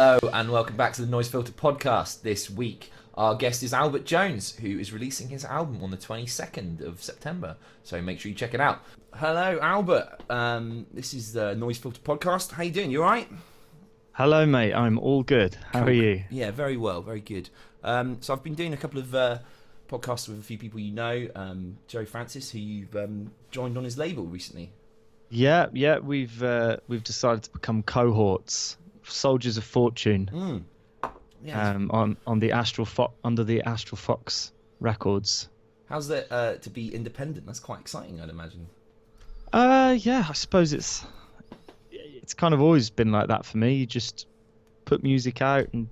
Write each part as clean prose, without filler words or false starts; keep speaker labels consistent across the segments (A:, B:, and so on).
A: Hello and welcome back to the Noise Filter podcast. This week, our guest is Albert Jones, who is releasing his album on the 22nd of September. So make sure you check it out. Hello, Albert. This is the Noise Filter podcast. How you doing? You all right?
B: Hello, mate. I'm all good. How are you?
A: Yeah, very well, very good. So I've been doing a couple of podcasts with a few people you know. Joe Francis, who you've joined on his label recently.
B: Yeah. We've decided to become cohorts, soldiers of fortune.
A: Yeah.
B: On the under the Astral Fox Records.
A: How's it to be independent? That's quite exciting, I'd imagine.
B: Yeah. I suppose it's kind of always been like that for me. You just put music out and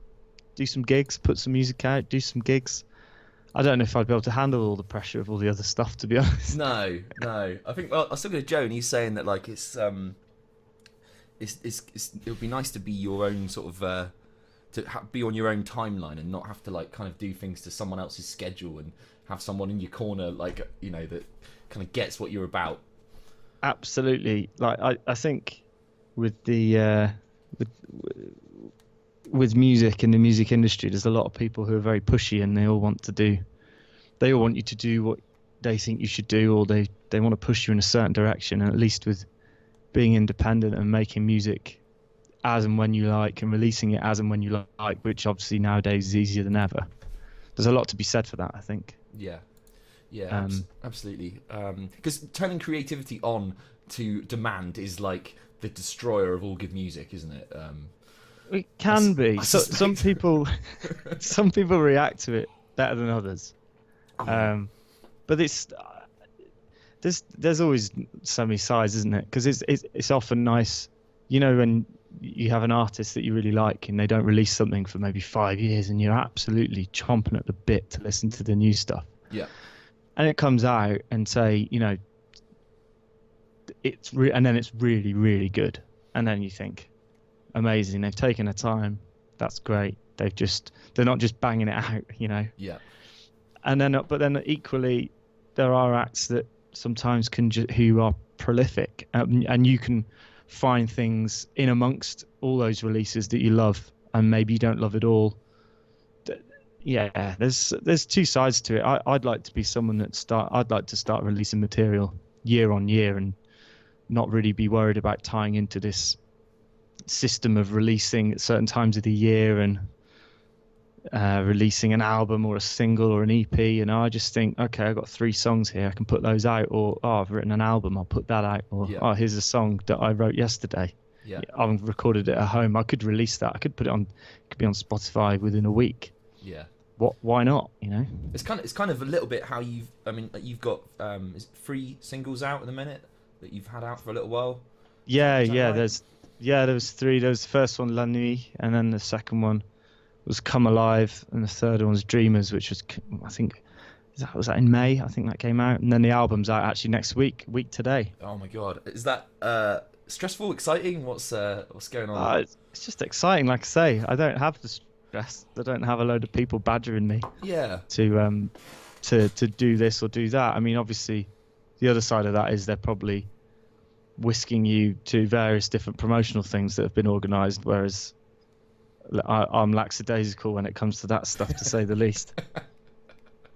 B: do some gigs. Put some music out, do some gigs. I don't know if I'd be able to handle all the pressure of all the other stuff, to be honest.
A: No. I think I was talking to Joe, and he's saying that like it would be nice to be your own sort of be on your own timeline and not have to like kind of do things to someone else's schedule and have someone in your corner like that kind of gets what you're about.
B: Absolutely. Like I think with the with music in the music industry, there's a lot of people who are very pushy and they all want you to do what they think you should do, or they want to push you in a certain direction. And at least with being independent and making music as and when you like and releasing it as and when you like, which obviously nowadays is easier than ever, there's a lot to be said for that, I think.
A: Yeah, absolutely. Because turning creativity on to demand is like the destroyer of all good music, isn't it?
B: It can be. Some people react to it better than others. But there's always so many sides, isn't it? Because it's often nice, when you have an artist that you really like and they don't release something for maybe 5 years and you're absolutely chomping at the bit to listen to the new stuff.
A: Yeah.
B: And it comes out and say, and then it's really, really good. And then you think, amazing, they've taken their time, that's great, they're not just banging it out.
A: Yeah.
B: And then but then equally there are acts that sometimes who are prolific, and you can find things in amongst all those releases that you love and maybe you don't love it all. There's two sides to it. I'd like to be someone I'd like to start releasing material year on year and not really be worried about tying into this system of releasing at certain times of the year and releasing an album or a single or an EP. I just think, okay, I've got 3 songs here, I can put those out, or I've written an album, I'll put that out, or here's a song that I wrote yesterday. I've recorded it at home, I could release that, I could put it on, it could be on Spotify within a week. Why not?
A: It's kind of a little bit how you've got 3 singles out at the minute that you've had out for a little while.
B: Right? There was 3. There was the first one, La Nuit, and then the second one was Come Alive, and the third one was Dreamers, which was, I think, was that in May? I think that came out, and then the album's out actually next week today.
A: Oh my god, is that stressful, exciting? What's going on?
B: It's just exciting. Like I say, I don't have the stress. I don't have a load of people badgering me.
A: Yeah.
B: To do this or do that. I mean, obviously, the other side of that is they're probably whisking you to various different promotional things that have been organised, whereas I'm lackadaisical when it comes to that stuff, to say the least.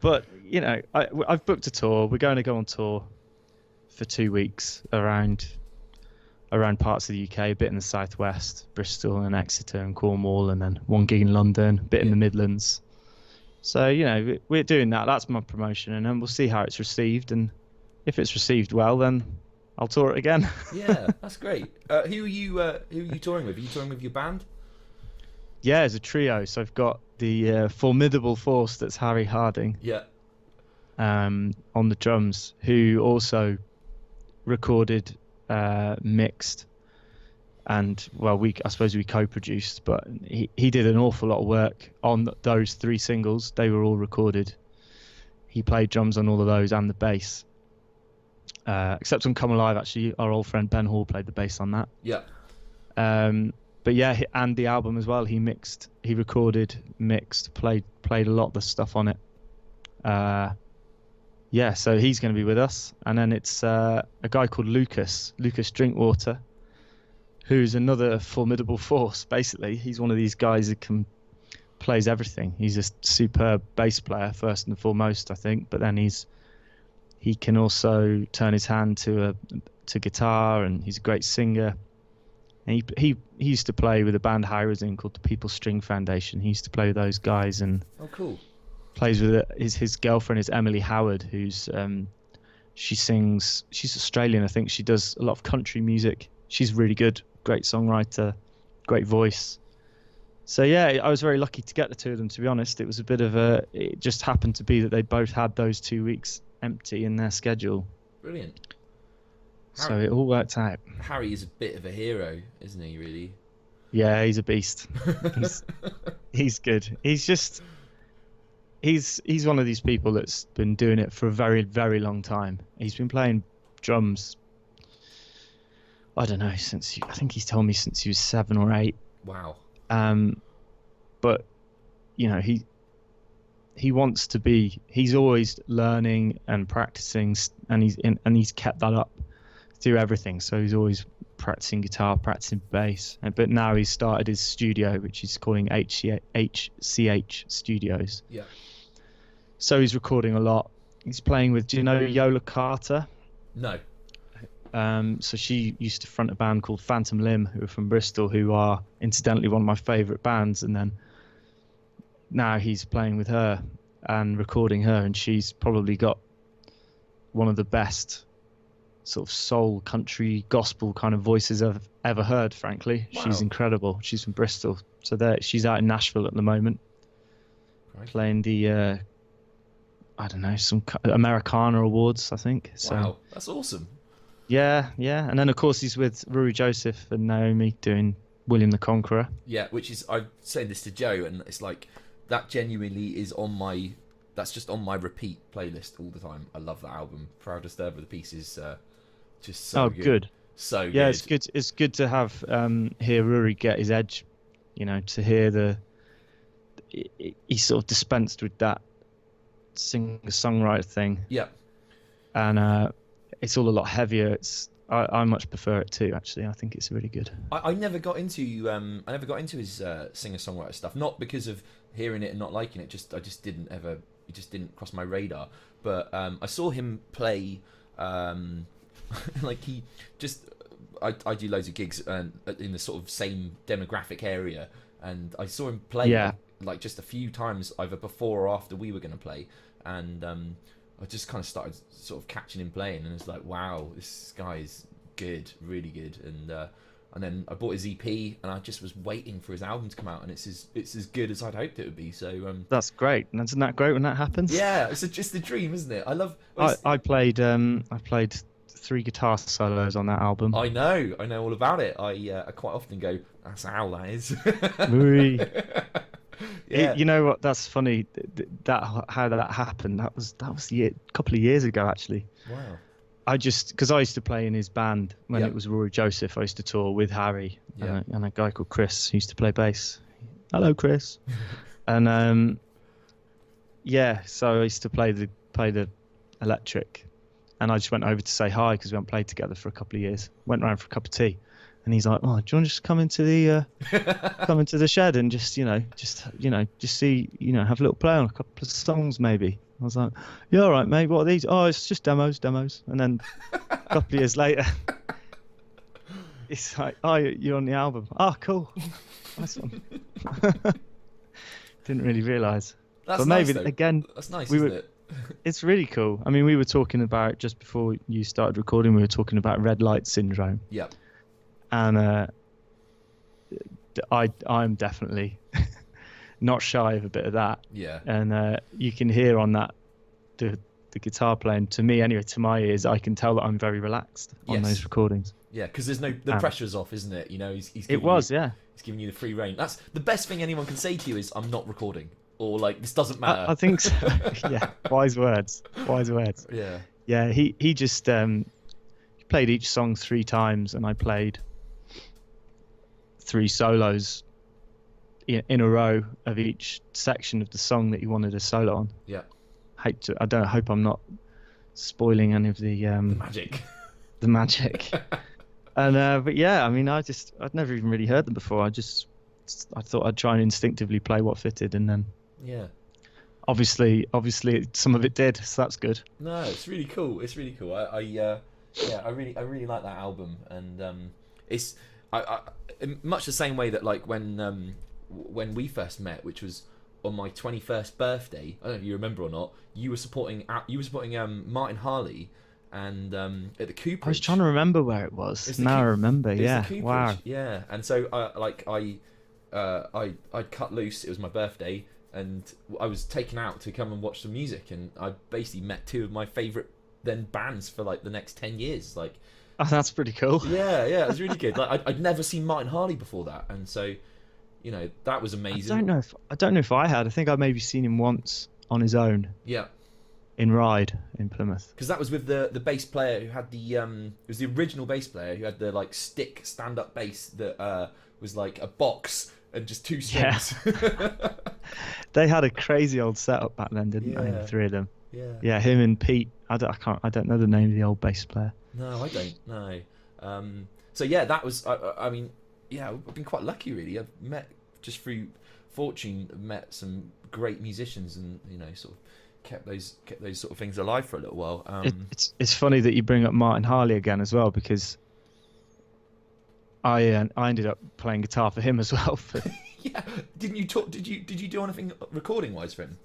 B: But I've booked a tour. We're going to go on tour for 2 weeks around parts of the UK, a bit in the southwest, Bristol and Exeter and Cornwall, and then 1 gig in London, a bit in the Midlands. So we're doing that. That's my promotion, and then we'll see how it's received, and if it's received well, then I'll tour it again.
A: Yeah, that's great. Who are you touring with? Are you touring with your band?
B: Yeah, as a trio. So I've got the formidable force that's Harry Harding.
A: Yeah.
B: On the drums, who also recorded, mixed, and I suppose we co-produced, but he did an awful lot of work on those 3 singles. They were all recorded. He played drums on all of those and the bass. Except on Come Alive, actually, our old friend Ben Hall played the bass on that.
A: Yeah.
B: But yeah, and the album as well. He recorded, mixed, played a lot of the stuff on it. So he's going to be with us. And then it's a guy called Lucas Drinkwater, who's another formidable force. Basically, he's one of these guys that plays everything. He's a superb bass player first and foremost, I think, but then he can also turn his hand to guitar, and he's a great singer. And he used to play with a band I was in called the People String Foundation. He used to play with those guys, and
A: Oh, cool.
B: plays with his girlfriend is Emily Howard, who's she sings. She's Australian, I think. She does a lot of country music. She's really good, great songwriter, great voice. So yeah, I was very lucky to get the two of them. To be honest, it was a bit of it just happened to be that they both had those 2 weeks empty in their schedule.
A: Brilliant.
B: So it all worked out.
A: Harry is a bit of a hero, isn't he? Really.
B: Yeah, he's a beast. He's good. He's one of these people that's been doing it for a very, very long time. He's been playing drums, I don't know, I think he's told me since he was 7 or 8.
A: Wow.
B: But you know, he wants to be. He's always learning and practicing, and he's kept that up through everything. So he's always practicing guitar, practicing bass. But now he's started his studio, which he's calling HCH Studios.
A: Yeah.
B: So he's recording a lot. He's playing with, do you know Yola Carter?
A: No.
B: So she used to front a band called Phantom Limb, who are from Bristol, who are incidentally one of my favourite bands. And then now he's playing with her and recording her, and she's probably got one of the best sort of soul, country, gospel kind of voices I've ever heard, frankly.
A: Wow.
B: She's incredible. She's from Bristol. So she's out in Nashville at the moment,
A: Right.
B: playing the, I don't know, some Americana Awards, I think. So,
A: Wow, that's awesome.
B: Yeah. And then, of course, he's with Rory Joseph and Naomi doing William the Conqueror.
A: Yeah, which is, I've said this to Joe, and it's like, that genuinely is that's just on my repeat playlist all the time. I love that album. Proud Disturber, the piece is just so good. So
B: yeah,
A: good.
B: it's good to have hear Rory get his edge, you know, to hear he sort of dispensed with that singer-songwriter thing.
A: Yeah.
B: And it's all a lot heavier. I much prefer it too, actually. I think it's really good.
A: I never got into his singer-songwriter stuff, not because of hearing it and not liking it. It just didn't cross my radar. But I saw him play, like I do loads of gigs in the sort of same demographic area, and I saw him play like just a few times, either before or after we were going to play, and I just kind of started sort of catching him playing, and it's like, wow, this guy is good, really good. And then I bought his EP, and I just was waiting for his album to come out, and it's as good as I'd hoped it would be. So
B: that's great. And isn't that great when that happens?
A: Yeah, it's just a dream, isn't it? I love.
B: I played 3 guitar solos on that album.
A: I know all about it. I quite often go, that's Al, that is.
B: Yeah. You know what? That's funny. How that happened. That was a couple of years ago, actually.
A: Wow.
B: Because I used to play in his band when it was Rory Joseph. I used to tour with Harry and a guy called Chris who used to play bass. Hello, Chris. And so I used to play the electric, and I just went over to say hi because we hadn't played together for a couple of years. Went round for a cup of tea. And he's like, "Oh, do you want to just come into the shed and just see, have a little play on a couple of songs, maybe?" I was like, "Yeah, all right, mate. What are these?" "Oh, it's just demos." And then a couple of years later, it's like, "Oh, you're on the album." "Oh, cool. Nice one." Didn't really realise.
A: That's
B: but maybe
A: nice,
B: again,
A: that's nice, isn't it?
B: It's really cool. I mean, we were talking about, just before you started recording, we were talking about red light syndrome.
A: Yeah.
B: And I'm definitely not shy of a bit of that.
A: Yeah.
B: And you can hear on that the guitar playing, to me anyway, to my ears, I can tell that I'm very relaxed on those recordings.
A: Yeah, because there's the pressure's off, isn't it? You know, he's
B: He's
A: giving you the free rein. That's the best thing anyone can say to you is, "I'm not recording," or like, "This doesn't matter."
B: I think so. Yeah, wise words.
A: Yeah.
B: Yeah, he just he played each song 3 times, and I played 3 solos in a row of each section of the song that he wanted a solo on.
A: Yeah.
B: I hope I'm not spoiling any of the
A: Magic.
B: The magic. And but yeah, I mean, I'd never even really heard them before. I thought I'd try and instinctively play what fitted, and then
A: Yeah.
B: obviously some of it did, so that's good.
A: No, it's really cool. It's really cool. I really like that album, and it's in much the same way that like when we first met, which was on my 21st birthday. I don't know if you remember or not. You were supporting Martin Harley, and at the Cooperage.
B: I was trying to remember where it was. Now I remember. Yeah. Wow.
A: Yeah, and so I'd cut loose. It was my birthday, and I was taken out to come and watch some music, and I basically met two of my favourite then bands for like the next 10 years. Like,
B: oh, that's pretty cool.
A: yeah, it was really good. Like I'd never seen Martin Harley before that, and so that was amazing.
B: I don't know if I had. I think I maybe seen him once on his own.
A: Yeah.
B: In Ryde in Plymouth.
A: Because that was with the bass player who had the it was the original bass player who had the like stick stand up bass that was like a box and just two strings.
B: Yeah. They had a crazy old setup back then, didn't they? The three of them.
A: Yeah.
B: Yeah, him and Pete. I don't know the name of the old bass player.
A: No, I don't know. So yeah, that was. I mean, yeah, I've been quite lucky really. I've met just through fortune, met some great musicians, and sort of kept those sort of things alive for a little while.
B: It's funny that you bring up Martin Harley again as well, because I ended up playing guitar for him as well.
A: Yeah, didn't you talk? Did you do anything recording wise for him?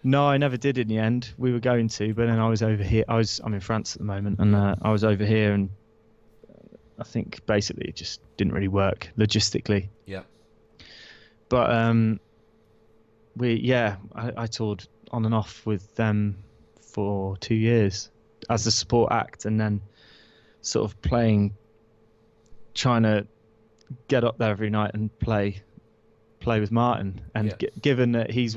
B: No, I never did in the end. We were going to, but then I was over here. I'm in France at the moment, and I was over here, and I think basically it just didn't really work logistically.
A: Yeah.
B: But I toured on and off with them for 2 years as a support act, and then sort of trying to get up there every night and play with Martin. And given that he's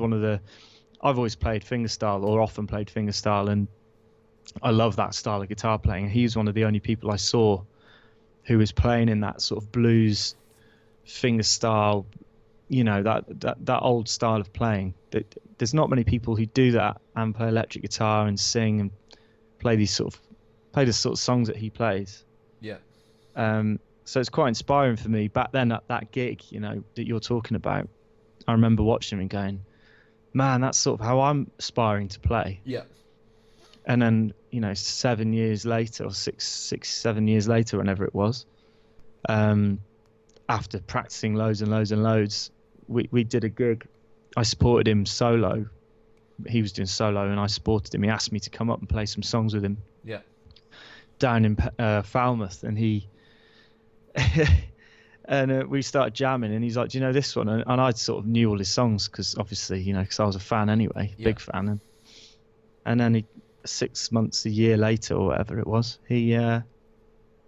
B: I've always played fingerstyle, or often played fingerstyle, and I love that style of guitar playing. And he's one of the only people I saw who was playing in that sort of blues fingerstyle, that old style of playing. There's not many people who do that and play electric guitar and sing and play the sort of songs that he plays.
A: Yeah.
B: So it's quite inspiring for me. Back then at that gig, that you're talking about, I remember watching him and going, man, that's sort of how I'm aspiring to play.
A: Yeah.
B: And then, 7 years later, or 7 years later, whenever it was, after practicing loads and loads and loads, we did a gig. I supported him solo. He was doing solo, and I supported him. He asked me to come up and play some songs with him.
A: Yeah.
B: Down in Falmouth, and he and we started jamming, and he's like, "Do you know this one?" And I sort of knew all his songs because obviously, because I was a fan anyway, big fan. And then 6 months, a year later, or whatever it was, he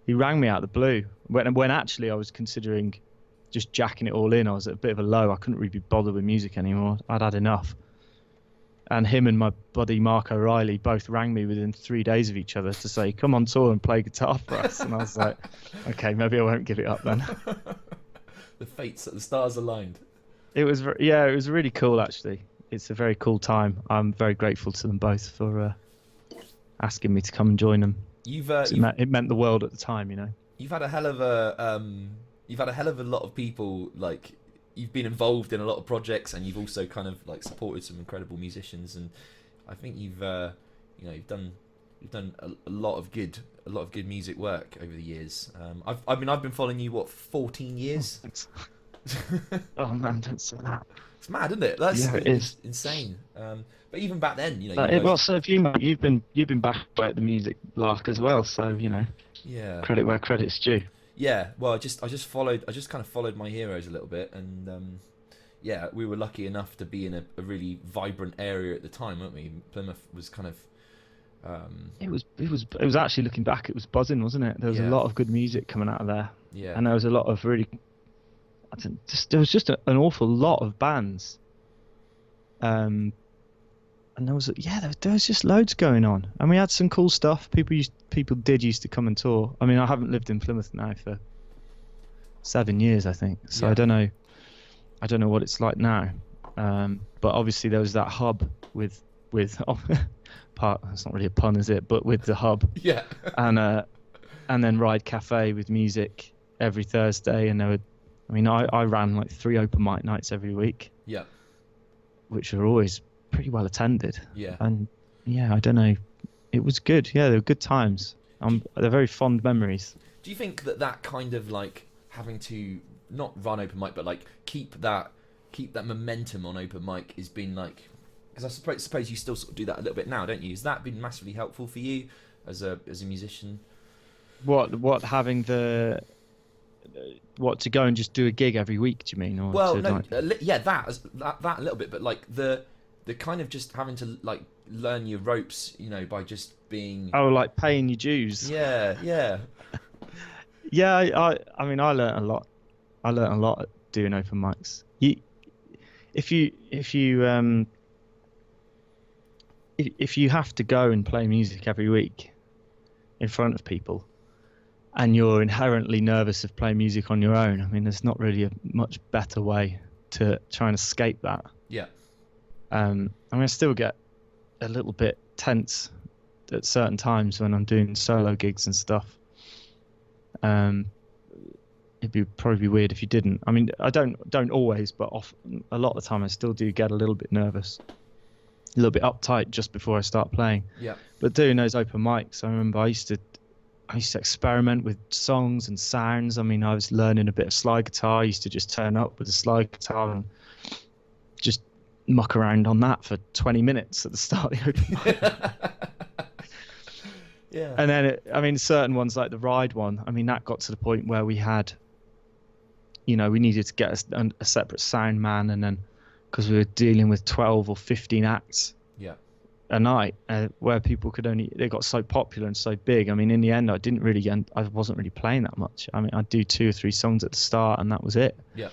B: rang me out of the blue when actually I was considering just jacking it all in. I was at a bit of a low. I couldn't really be bothered with music anymore. I'd had enough. And him and my buddy Mark O'Reilly both rang me within 3 days of each other to say, come on tour and play guitar for us. And I was like, okay, maybe I won't give it up then.
A: The stars aligned.
B: It was really cool, actually. It's a very cool time. I'm very grateful to them both for asking me to come and join them. It meant the world at the time,
A: You've had a hell of a lot of people, like, you've been involved in a lot of projects, and you've also kind of like supported some incredible musicians, and I think you've done a lot of good music work over the years. I've been following you 14 years.
B: Oh, thanks. Oh man, don't say that.
A: It's mad, isn't it? It is insane. But even back then,
B: so have you, mate. You've been back at the music lark as well, so
A: yeah,
B: credit where credit's due.
A: Yeah, well, I just kind of followed my heroes a little bit, and we were lucky enough to be in a really vibrant area at the time, weren't we? Plymouth was kind of.
B: It was actually, looking back, it was buzzing, wasn't it? There was a lot of good music coming out of there.
A: Yeah.
B: And there was a lot of really, there was just an awful lot of bands. And there was just loads going on, and we had some cool stuff. People used to come and tour. I mean, I haven't lived in Plymouth now for 7 years, I think. So yeah. I don't know what it's like now. But obviously there was that hub with it's not really a pun, is it? But with the hub.
A: Yeah.
B: And and then Ride Cafe with music every Thursday. And I ran like 3 open mic nights every week,
A: Yeah.
B: which were always pretty well attended.
A: Yeah.
B: And yeah, I don't know, it was good. Yeah, they were good times. They're very fond memories.
A: Do you think that kind of like having to not run open mic, but like keep that momentum on open mic has been like, because I suppose you still sort of do that a little bit now, don't you? Has that been massively helpful for you as a musician?
B: What having the what to go and just do a gig every week? Do you mean? Or
A: Well,
B: to,
A: no,
B: like...
A: yeah, that a little bit, but like the kind of just having to like learn your ropes, you know, by just being.
B: Oh, like paying your dues.
A: Yeah, yeah.
B: Yeah, I mean, I learnt a lot. I learnt a lot doing open mics. If you have to go and play music every week in front of people, and you're inherently nervous of playing music on your own, I mean, there's not really a much better way to try and escape that.
A: Yeah.
B: I mean, I still get a little bit tense at certain times when I'm doing solo gigs and stuff. It'd be probably weird if you didn't. I mean, I don't always, but often, a lot of the time I still do get a little bit nervous, a little bit uptight just before I start playing.
A: Yeah.
B: But doing those open mics, I remember I used to experiment with songs and sounds. I mean, I was learning a bit of slide guitar. I used to just turn up with a slide guitar and just muck around on that for 20 minutes at the start of the open mic.
A: Yeah.
B: And then, certain ones like the Ride one, I mean, that got to the point where we had, we needed to get a separate sound man, and then because we were dealing with 12 or 15 acts a night, where people they got so popular and so big. I mean, in the end, I wasn't really playing that much. I mean, I'd do 2 or 3 songs at the start, and that was it.
A: Yeah.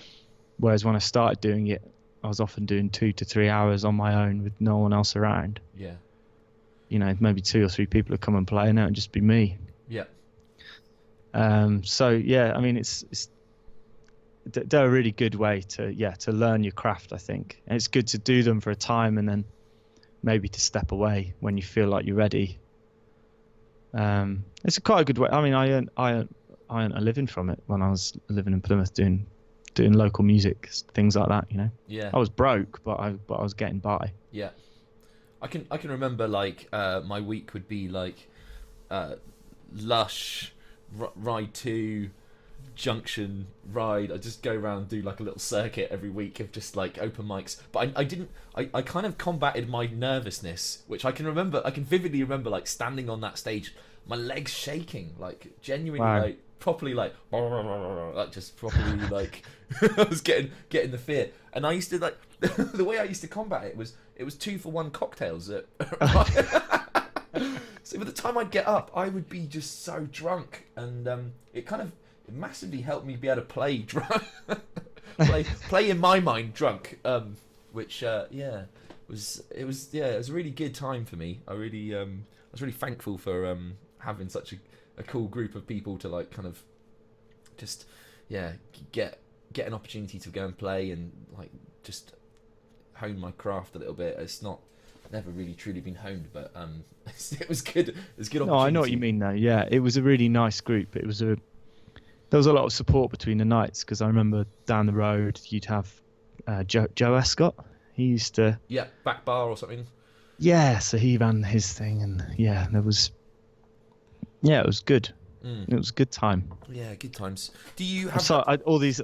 B: Whereas when I started doing it, I was often doing 2 to 3 hours on my own with no one else around.
A: Yeah.
B: Maybe 2 or 3 people would come and play, and it would just be me.
A: Yeah.
B: So yeah, I mean, they're a really good way to learn your craft, I think. And it's good to do them for a time and then maybe to step away when you feel like you're ready. It's quite a good way. I mean, I earned a living from it when I was living in Plymouth doing local music, things like that.
A: Yeah.
B: I was broke, but I was getting by.
A: Yeah. I can remember like my week would be like Lush, Ride 2, Junction, Ride. I just go around and do like a little circuit every week of just like open mics. But I kind of combated my nervousness, which I can vividly remember like standing on that stage, my legs shaking, like genuinely,
B: wow.
A: like properly like just properly like I was getting the fear. And I used to like the way I used to combat it was 2-for-1 cocktails at so by the time I'd get up I would be just so drunk, and it massively helped me be able to play drunk play in my mind drunk, which it was a really good time for me. I was really thankful for having such a cool group of people to like kind of just get an opportunity to go and play and like just hone my craft a little bit. It's never really truly been honed, but it was good. It was good opportunity.
B: No, I know what you mean though. Yeah, it was a really nice group. There was a lot of support between the nights, because I remember down the road you'd have Joe Escott. He used to
A: back bar or something.
B: Yeah, so he ran his thing, and it was good. It was a good time.
A: Yeah, good times. Do you have?
B: So all these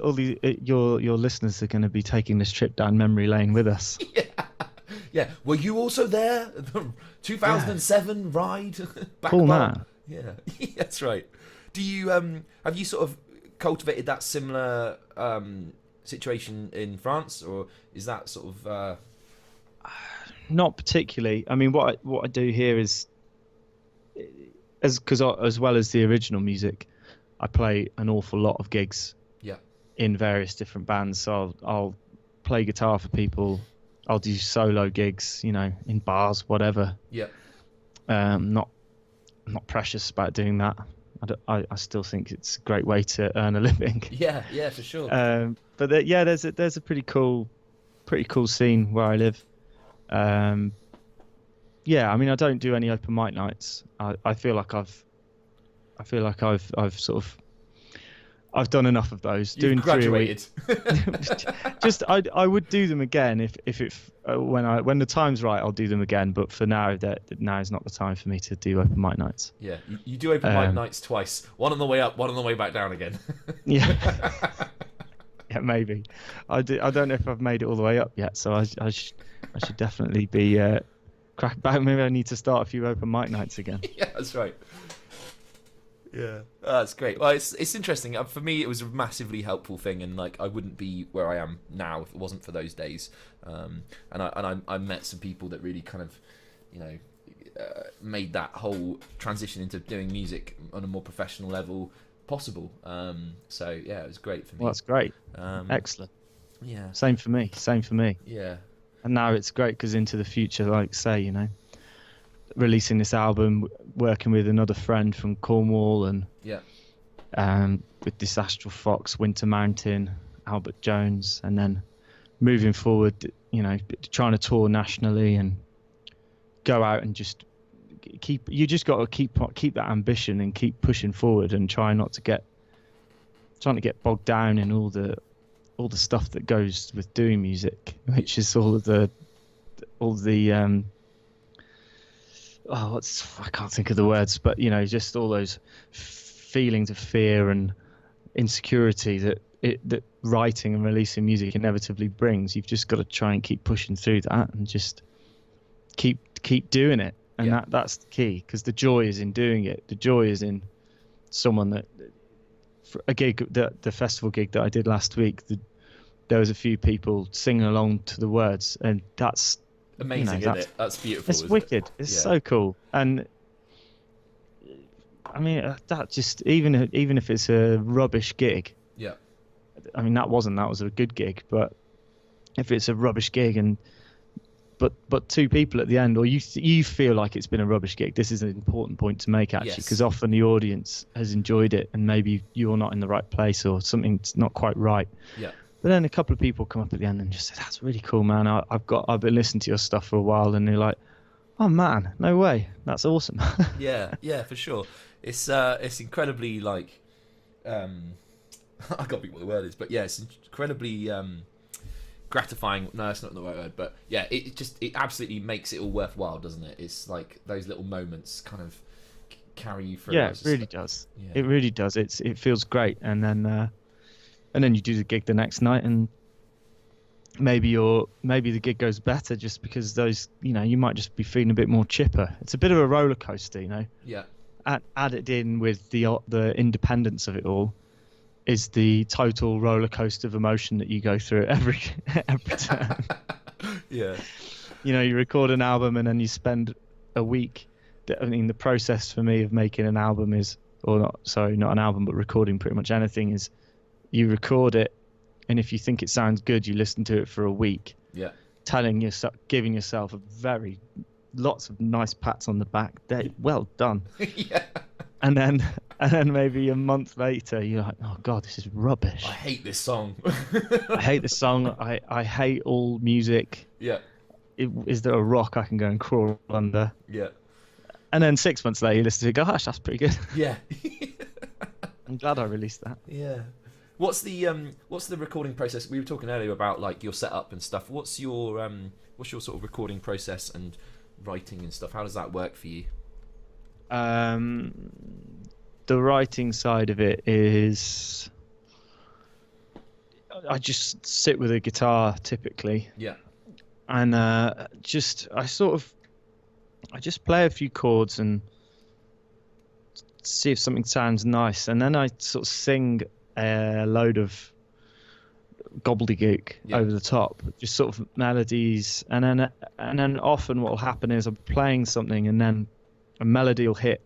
B: your listeners are going to be taking this trip down memory lane with us.
A: Yeah. Were you also there? 2007 Ride. Back
B: Cool,
A: bar. Yeah, that's right. Do you have you sort of cultivated that similar situation in France, or is that sort of?
B: Not particularly. I mean, what I do here is, as well as the original music, I play an awful lot of gigs.
A: Yeah.
B: In various different bands, so I'll play guitar for people. I'll do solo gigs, in bars, whatever.
A: Yeah.
B: I'm not precious about doing that. I still think it's a great way to earn a living.
A: Yeah, for sure.
B: But there's a pretty cool scene where I live. I mean, I don't do any open mic nights. I feel like I feel like I've sort of I've done enough of those.
A: You've
B: Doing
A: graduated.
B: 3 a week. Just I would do them again if it when the time's right. I'll do them again. But for now, now is not the time for me to do open mic nights.
A: Yeah, you do open mic nights twice. One on the way up, one on the way back down again.
B: Yeah. Yeah, maybe. I don't know if I've made it all the way up yet, so I should definitely be crack back. Maybe I need to start a few open mic nights again.
A: Yeah, that's right. Yeah, that's great. Well, it's interesting. For me, it was a massively helpful thing, and like I wouldn't be where I am now if it wasn't for those days. And I met some people that really kind of, made that whole transition into doing music on a more professional level possible. So yeah, it was great for me.
B: Well, that's great. Excellent.
A: Yeah.
B: Same for me.
A: Yeah.
B: And now it's great because into the future, like say, releasing this album, working with another friend from Cornwall, and with this Astral Fox, Winter Mountain, Albert Jones, and then moving forward, trying to tour nationally and go out and just you just got to keep that ambition and keep pushing forward and trying to get bogged down in all the stuff that goes with doing music, which is I can't think of the words, but just all those feelings of fear and insecurity that writing and releasing music inevitably brings. You've just got to try and keep pushing through that and just keep doing it. And that's the key, because the joy is in doing it. The joy is in someone that for a gig, the festival gig that I did last week, there was a few people singing along to the words, and that's
A: amazing, isn't it? That's beautiful.
B: It's wicked. It's so cool. And I mean, that just even if it's a rubbish gig.
A: Yeah.
B: I mean, that was a good gig, but if it's a rubbish gig but two people at the end, or you feel like it's been a rubbish gig, this is an important point to make actually, because often the audience has enjoyed it and maybe you're not in the right place or something's not quite right.
A: Yeah.
B: But then a couple of people come up at the end and just say, "That's really cool, man. I've been listening to your stuff for a while," and they're like, "Oh man, no way, that's awesome."
A: Yeah, for sure. It's incredibly like, I can't think what the word is, but yeah, it's incredibly gratifying. No, that's not the right word, but yeah, it absolutely makes it all worthwhile, doesn't it? It's like those little moments kind of carry you through.
B: Yeah, it really does.
A: Yeah.
B: It really does. It feels great, and then you do the gig the next night, and maybe the gig goes better just because those, you might just be feeling a bit more chipper. It's a bit of a roller coaster,
A: Yeah.
B: Added in with the independence of it all is the total roller coaster of emotion that you go through every time.
A: Yeah.
B: You record an album and then you spend a week. I mean, the process for me of making an album not an album, but recording pretty much anything is, you record it, and if you think it sounds good, you listen to it for a week.
A: Yeah.
B: Giving yourself lots of nice pats on the back. Well done.
A: Yeah.
B: And then maybe a month later, you're like, "Oh God, this is rubbish.
A: I hate this song.
B: I hate this song. I hate all music.
A: Yeah.
B: Is there a rock I can go and crawl under?"
A: Yeah.
B: And then 6 months later, you listen to it, gosh, that's pretty good.
A: Yeah.
B: I'm glad I released that.
A: Yeah. What's the recording process? We were talking earlier about like your setup and stuff. What's your sort of recording process and writing and stuff? How does that work for you?
B: The writing side of it is, I just sit with a guitar typically.
A: Yeah.
B: And I just play a few chords and see if something sounds nice, and then I sort of sing a load of gobbledygook over the top, just sort of melodies, and then often what will happen is I'm playing something and then a melody will hit,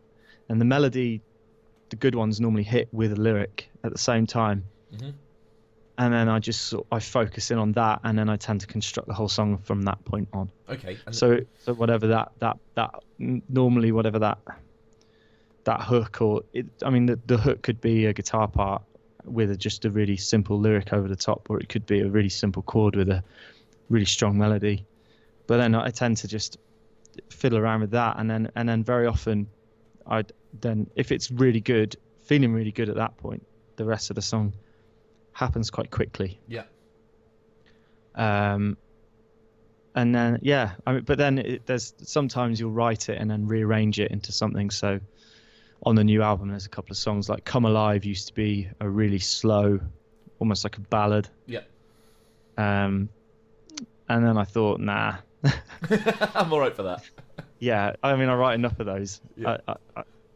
B: and the melody, the good ones normally hit with a lyric at the same time.
A: Mm-hmm.
B: And then I focus in on that, and then I tend to construct the whole song from that point on.
A: Okay.
B: So whatever that normally whatever that hook, or the hook could be a guitar part with just a really simple lyric over the top, or it could be a really simple chord with a really strong melody. But then I tend to just fiddle around with that, and then very often then if it's really good, feeling really good at that point, the rest of the song happens quite quickly.
A: Yeah.
B: And then but then there's sometimes you'll write it and then rearrange it into something. So on the new album, there's a couple of songs like "Come Alive" used to be a really slow, almost like a ballad.
A: Yeah.
B: And then I thought, nah.
A: I'm all right for that.
B: Yeah, I mean, I write enough of those.
A: Yeah.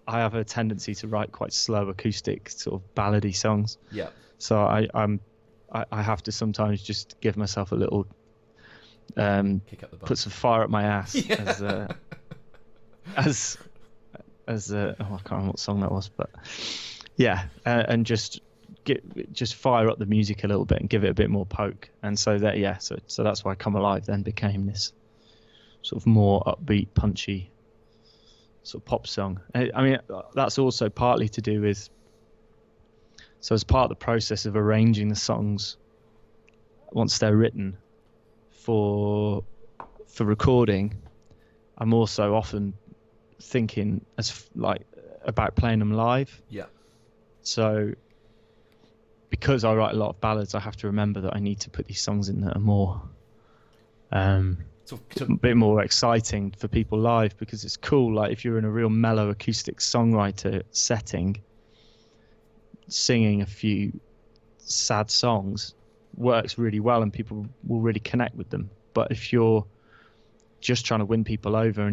B: I have a tendency to write quite slow acoustic sort of ballady songs.
A: Yeah.
B: So I have to sometimes just give myself a little
A: Kick up the bum.
B: put some fire up my ass
A: Yeah.
B: as I can't remember what song that was, but yeah, and just fire up the music a little bit and give it a bit more poke. And so that's why "Come Alive" then became this sort of more upbeat, punchy sort of pop song. I mean, that's also partly to do with, so as part of the process of arranging the songs once they're written for recording, I'm also often thinking about playing them live.
A: Yeah.
B: So because I write a lot of ballads, I have to remember that I need to put these songs in that are more a bit more exciting for people live, because it's cool. Like if you're in a real mellow acoustic songwriter setting, singing a few sad songs works really well and people will really connect with them. But if you're just trying to win people over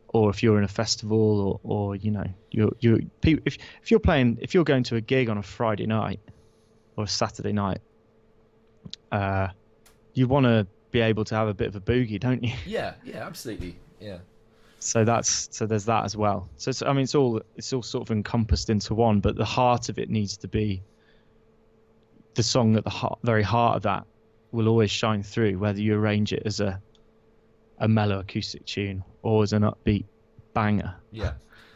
B: or if you're in a festival or you know, if you're going to a gig on a Friday night or a Saturday night, you want to be able to have a bit of a boogie, don't you?
A: Yeah, absolutely. Yeah.
B: So there's that as well. So it's all sort of encompassed into one, but the heart of it needs to be the song at the very heart of that will always shine through, whether you arrange it as a mellow acoustic tune or as an upbeat banger.
A: Yeah.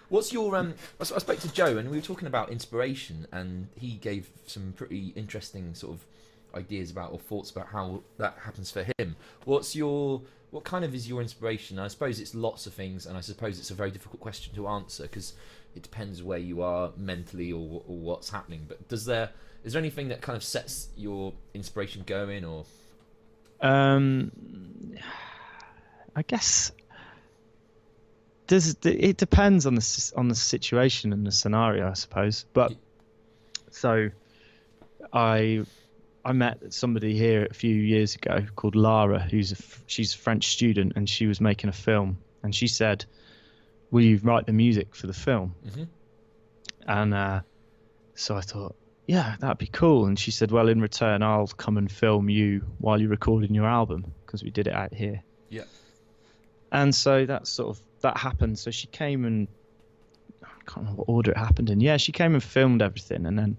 A: What's your I spoke to Joe and we were talking about inspiration, and he gave some pretty interesting sort of ideas about or thoughts about how that happens for him. What kind of is your inspiration? I suppose it's lots of things, and I suppose it's a very difficult question to answer because it depends where you are mentally or what's happening. But is there anything that kind of sets your inspiration going, or?
B: I guess it depends on the situation and the scenario, I suppose. But so I met somebody here a few years ago called Lara, she's a French student, and she was making a film, and she said, "Will you write the music for the film?"
A: Mm-hmm.
B: And so I thought, yeah, that'd be cool. And she said, "Well, in return, I'll come and film you while you're recording your album," because we did it out here.
A: Yeah.
B: And so that happened. So she came, and I can't remember what order it happened in. Yeah, she came and filmed everything, and then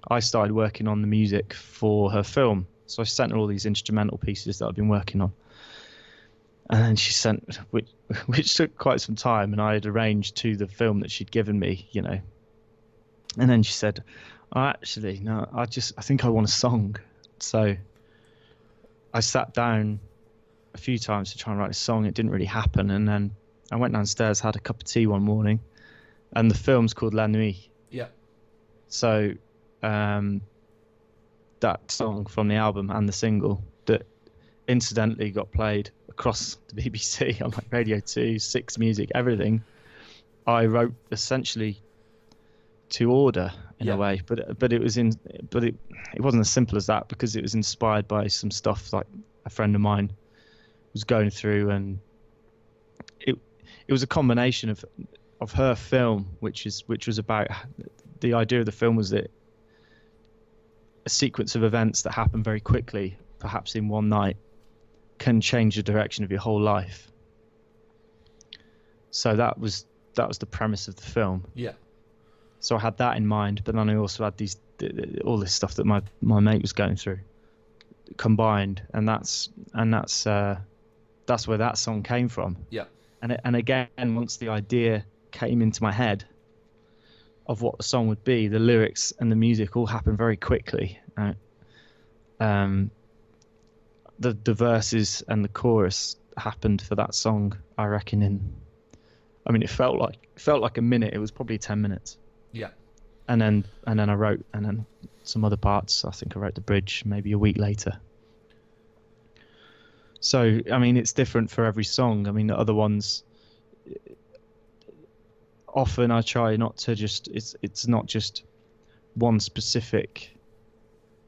B: I started working on the music for her film. So I sent her all these instrumental pieces that I've been working on. And then she sent, which took quite some time, and I had arranged to the film that she'd given me, you know. And then she said, "Oh, actually, no, I think I want a song." So I sat down a few times to try and write a song. It didn't really happen. And then I went downstairs, had a cup of tea one morning, and the film's called La Nuit.
A: Yeah.
B: So that song from the album and the single that incidentally got played across the BBC on like Radio 2, Six Music, everything, I wrote essentially to order in a way, but it wasn't as simple as that, because it was inspired by some stuff like a friend of mine was going through, and it was a combination of her film, which was about, the idea of the film was that a sequence of events that happen very quickly, perhaps in one night, can change the direction of your whole life. So that was the premise of the film.
A: Yeah.
B: So I had that in mind, but then I also had all this stuff that my mate was going through combined, and that's where that song came from.
A: Yeah.
B: And again, once the idea came into my head of what the song would be, the lyrics and the music all happened very quickly. The verses and the chorus happened for that song, I reckon, in I mean, it felt like a minute. It was probably 10 minutes.
A: Yeah.
B: And then I wrote, and then some other parts. I think I wrote the bridge maybe a week later. So I mean, it's different for every song. I mean, the other ones, often I try not to just. It's not just one specific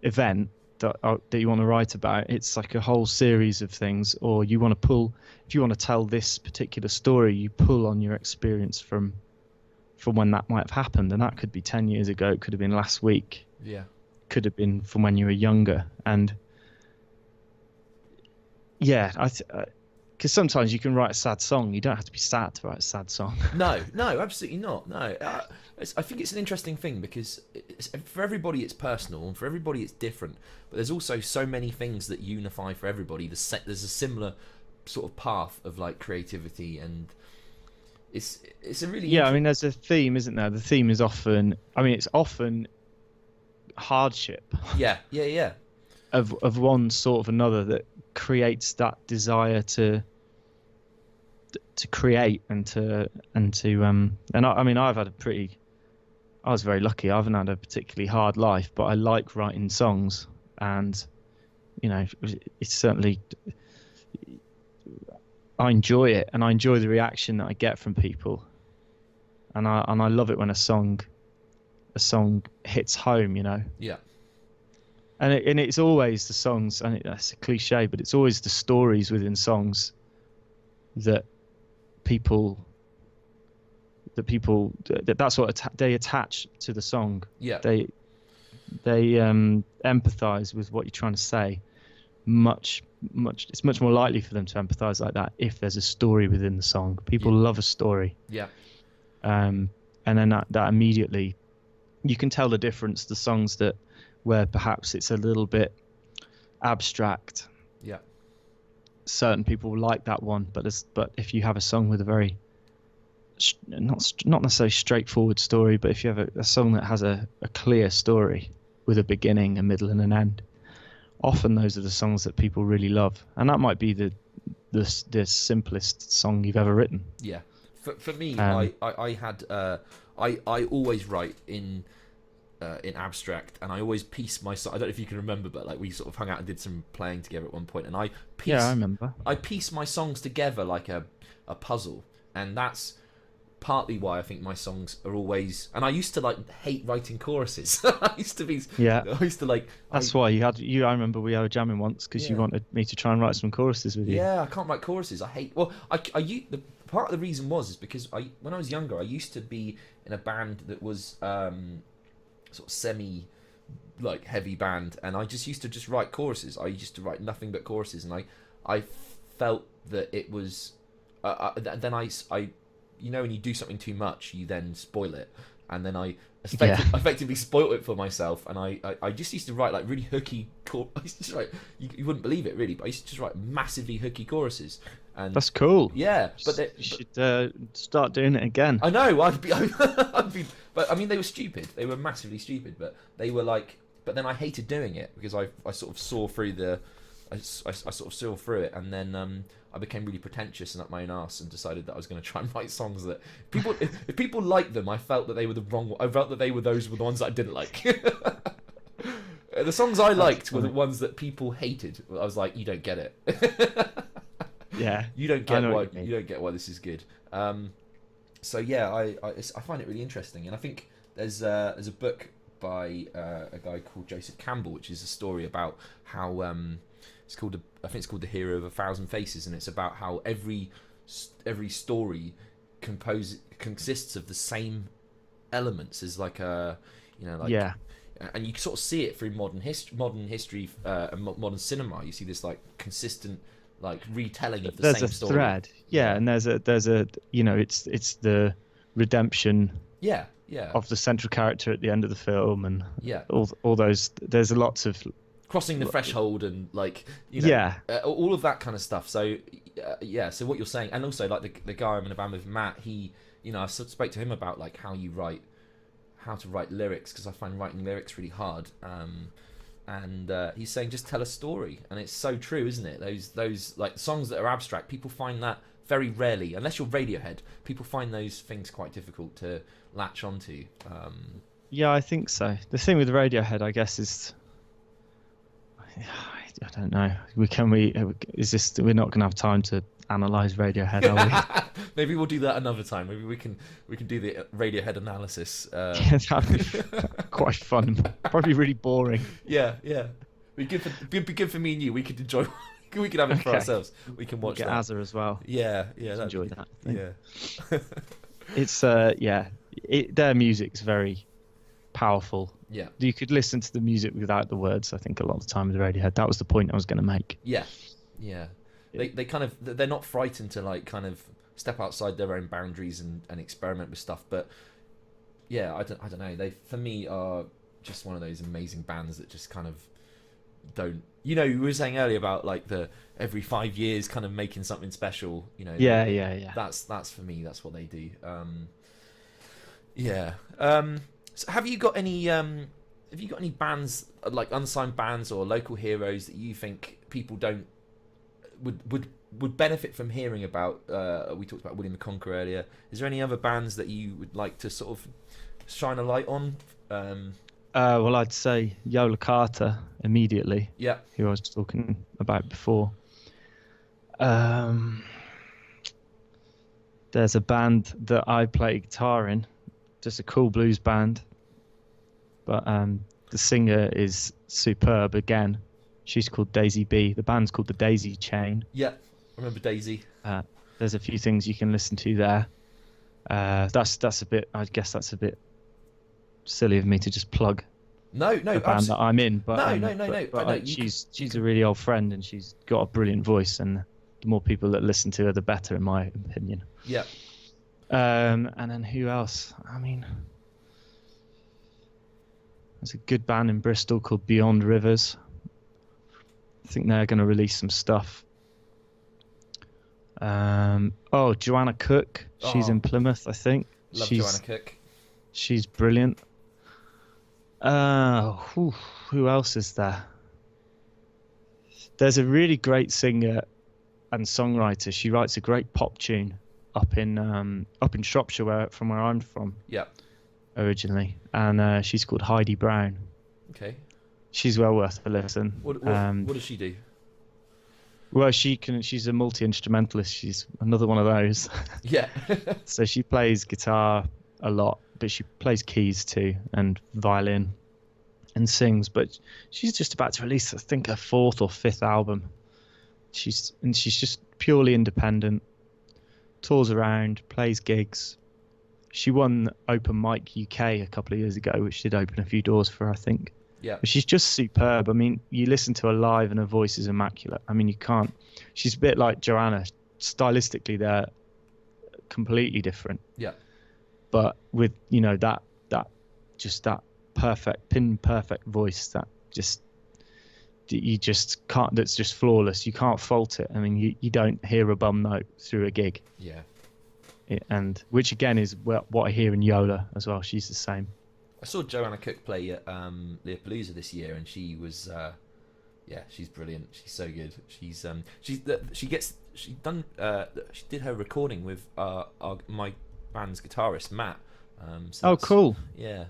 B: event that you want to write about. It's like a whole series of things, or you want to pull. If you want to tell this particular story, you pull on your experience from when that might have happened, and that could be 10 years ago. It could have been last week.
A: Yeah.
B: Could have been from when you were younger, and yeah, because sometimes you can write a sad song. You don't have to be sad to write a sad song.
A: No, absolutely not. No, I think it's an interesting thing because for everybody it's personal and for everybody it's different. But there's also so many things that unify for everybody. There's a similar sort of path of like creativity, and it's a really
B: I mean, there's a theme, isn't there? The theme is often, I mean, it's often hardship.
A: Yeah.
B: Of one sort of another that creates that desire to create and I mean, I was very lucky. I haven't had a particularly hard life, but I like writing songs, and you know, it's certainly, I enjoy it, and I enjoy the reaction that I get from people, and I love it when a song hits home, you know.
A: Yeah.
B: And it's always the songs, and that's a cliche, but it's always the stories within songs that that's what they attach to the song.
A: Yeah.
B: They empathize with what you're trying to say. It's much more likely for them to empathize like that if there's a story within the song. People love a story.
A: Yeah.
B: And then that immediately, you can tell the difference. The songs where perhaps it's a little bit abstract.
A: Yeah.
B: Certain people like that one, but if you have a song with a very not necessarily straightforward story, but if you have a song that has a clear story with a beginning, a middle, and an end, often those are the songs that people really love, and that might be the simplest song you've ever written.
A: Yeah. For me, I always write in abstract, and I always piece my song. I don't know if you can remember, but like we sort of hung out and did some playing together at one point, and I
B: remember.
A: I piece my songs together like a puzzle, and that's partly why I think my songs are always. And I used to like hate writing choruses. I used to like.
B: That's why I remember we were jamming once because you wanted me to try and write some choruses with you.
A: Yeah, I can't write choruses. I hate. Well, the part of the reason is because when I was younger, I used to be in a band that was sort of semi like heavy band, and I just used to write choruses. I used to write nothing but choruses, and I felt that it was then I you know, when you do something too much, you then spoil it, and then I effectively spoiled it for myself, and I just used to write like really hooky I used to just write, you wouldn't believe it really, but I used to just write massively hooky choruses. And
B: that's cool.
A: Yeah,
B: you should start doing it again.
A: I know. I'd be, but I mean, they were stupid. They were massively stupid. But they were like. But then I hated doing it because I sort of saw through I sort of saw through it, and then I became really pretentious and up my own arse and decided that I was going to try and write songs that people, if people liked them, I felt that they were the wrong. I felt that they were the ones that I didn't like. The songs I liked were the ones that people hated. I was like, you don't get it.
B: Yeah,
A: you don't get why this is good. So yeah, I find it really interesting, and I think there's a book by a guy called Joseph Campbell, which is a story about how I think it's called The Hero of a Thousand Faces, and it's about how every story consists of the same elements as like and you sort of see it through modern history and modern cinema. You see this like consistent like retelling of the same story. There's a
B: thread, and there's a you know, it's the redemption of the central character at the end of the film, and all those, there's lots of
A: crossing the threshold and like, you know, all of that kind of stuff. So so what you're saying, and also like the guy I'm in a band with, Matt, he, you know, I spoke to him about like how to write lyrics, because I find writing lyrics really hard, and he's saying just tell a story, and it's so true, isn't it? Those like songs that are abstract, people find that very rarely, unless you're Radiohead, people find those things quite difficult to latch onto.
B: Yeah, I think so. The thing with Radiohead, I guess, is I don't know. We're not going to have time to analyze Radiohead, are we?
A: Maybe we'll do that another time. Maybe we can do the Radiohead analysis.
B: Yeah, that'd be quite fun. Probably really boring.
A: Yeah. It'd be good for me and you. We could enjoy. We could have it for
B: Okay.
A: ourselves. We can watch
B: Get
A: that.
B: Azza as well.
A: Yeah. That'd
B: Enjoy
A: be
B: that.
A: good. Yeah.
B: It's their music's very powerful.
A: Yeah.
B: You could listen to the music without the words. I think a lot of the time with Radiohead. That was the point I was going to make.
A: Yeah. They kind of, they're not frightened to like kind of step outside their own boundaries and experiment with stuff. But yeah, I don't know. They, for me, are just one of those amazing bands that just kind of don't. You know, you were saying earlier about like the every 5 years kind of making something special. You know.
B: Yeah.
A: That's for me. That's what they do. So have you got any bands, like unsigned bands or local heroes that you think people don't would benefit from hearing about? We talked about William the Conqueror earlier. Is there any other bands that you would like to sort of shine a light on?
B: Well, I'd say Yola Carter immediately.
A: Yeah.
B: Who I was talking about before. There's a band that I play guitar in, just a cool blues band. But the singer is superb again. She's called Daisy B. The band's called the Daisy Chain.
A: Yeah, I remember Daisy.
B: There's a few things you can listen to there. That's a bit. I guess that's a bit silly of me to just plug
A: No,
B: the band that I'm in. But
A: no.
B: But she's a really old friend, and she's got a brilliant voice. And the more people that listen to her, the better, in my opinion.
A: Yeah.
B: And then who else? I mean, there's a good band in Bristol called Beyond Rivers. I think they're going to release some stuff. Joanna Cook. She's in Plymouth, I think.
A: Love Joanna Cook.
B: She's brilliant. Who else is there? There's a really great singer and songwriter. She writes a great pop tune up in Shropshire, from where I'm from.
A: Yeah.
B: Originally, and she's called Heidi Brown.
A: Okay.
B: She's well worth a listen.
A: What does she do?
B: Well, she's a multi-instrumentalist. She's another one of those.
A: Yeah.
B: So she plays guitar a lot, but she plays keys too and violin and sings. But she's just about to release, I think, her 4th or 5th album. She's just purely independent, tours around, plays gigs. She won Open Mic UK a couple of years ago, which did open a few doors for her, I think.
A: Yeah.
B: But she's just superb. I mean, you listen to her live and her voice is immaculate. I mean, you can't. She's a bit like Joanna. Stylistically, they're completely different.
A: Yeah.
B: But with, that perfect voice that you just can't, that's just flawless. You can't fault it. I mean, you don't hear a bum note through a gig.
A: Yeah.
B: And which again is what I hear in Yola as well. She's the same.
A: I saw Joanna Cook play at Leapalooza this year, and she was, she's brilliant. She's so good. She did her recording with my band's guitarist Matt. So
B: cool.
A: Yeah.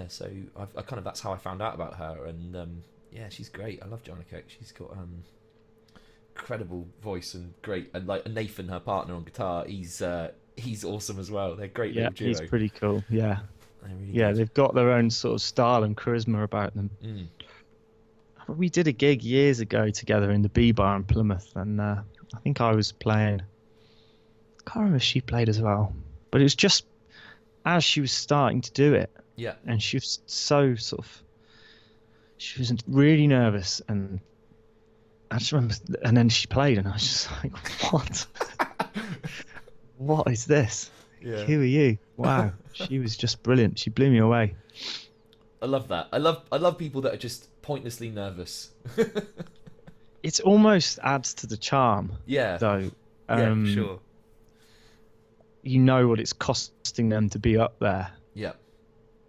A: So I kind of, that's how I found out about her, and she's great. I love Joanna Cook. She's got incredible voice and great, and like Nathan, her partner on guitar, he's awesome as well. They're great little duo.
B: He's pretty cool. Yeah.
A: Really
B: good.
A: They've
B: got their own sort of style and charisma about them. We did a gig years ago together in the B Bar in Plymouth, and I think I was playing. I can't remember if she played as well, but it was just as she was starting to do it.
A: Yeah.
B: And she was she was really nervous, and I just remember, and then she played, and I was just like, what? What is this?
A: Yeah.
B: Who are you? Wow. She was just brilliant. She blew me away.
A: I love that. I love people that are just pointlessly nervous.
B: It almost adds to the charm.
A: Yeah.
B: Though.
A: Yeah, sure.
B: You know what it's costing them to be up there.
A: Yeah.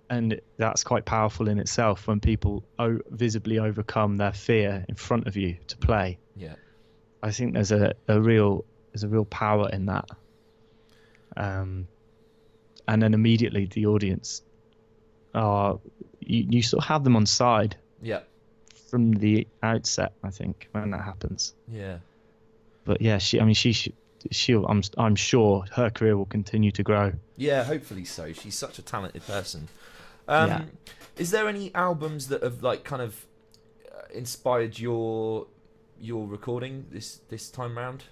B: and that's quite powerful in itself when people visibly overcome their fear in front of you to play.
A: Yeah.
B: I think there's a real power in that. And then immediately the audience are you sort of have them on side.
A: Yeah.
B: From the outset, I think, when that happens.
A: Yeah.
B: But yeah, I'm sure her career will continue to grow.
A: Yeah, hopefully so. She's such a talented person.
B: Yeah.
A: Is there any albums that have like kind of inspired your recording this time round?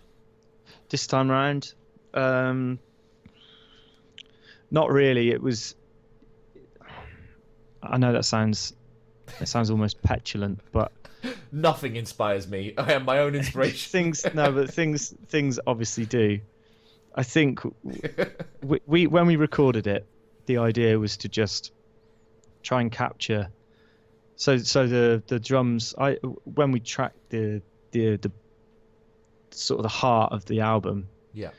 B: This time round, not really. It was. I know that sounds almost petulant, but
A: nothing inspires me. I am my own inspiration.
B: things obviously do. I think we when we recorded it, the idea was to just try and capture. So the drums. When we tracked the sort of the heart of the album.
A: Yeah.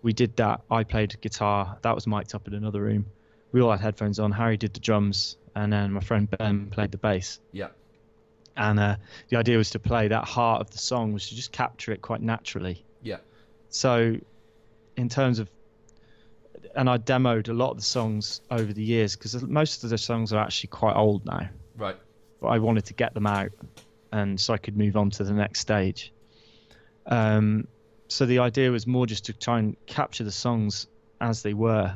B: We did that. I played guitar. That was mic'd up in another room. We all had headphones on. Harry did the drums, and then my friend Ben played the bass.
A: Yeah.
B: And the idea was to play that heart of the song, was to just capture it quite naturally.
A: Yeah.
B: So, in terms of, and I demoed a lot of the songs over the years because most of the songs are actually quite old now.
A: Right.
B: But I wanted to get them out, and so I could move on to the next stage. So the idea was more just to try and capture the songs as they were,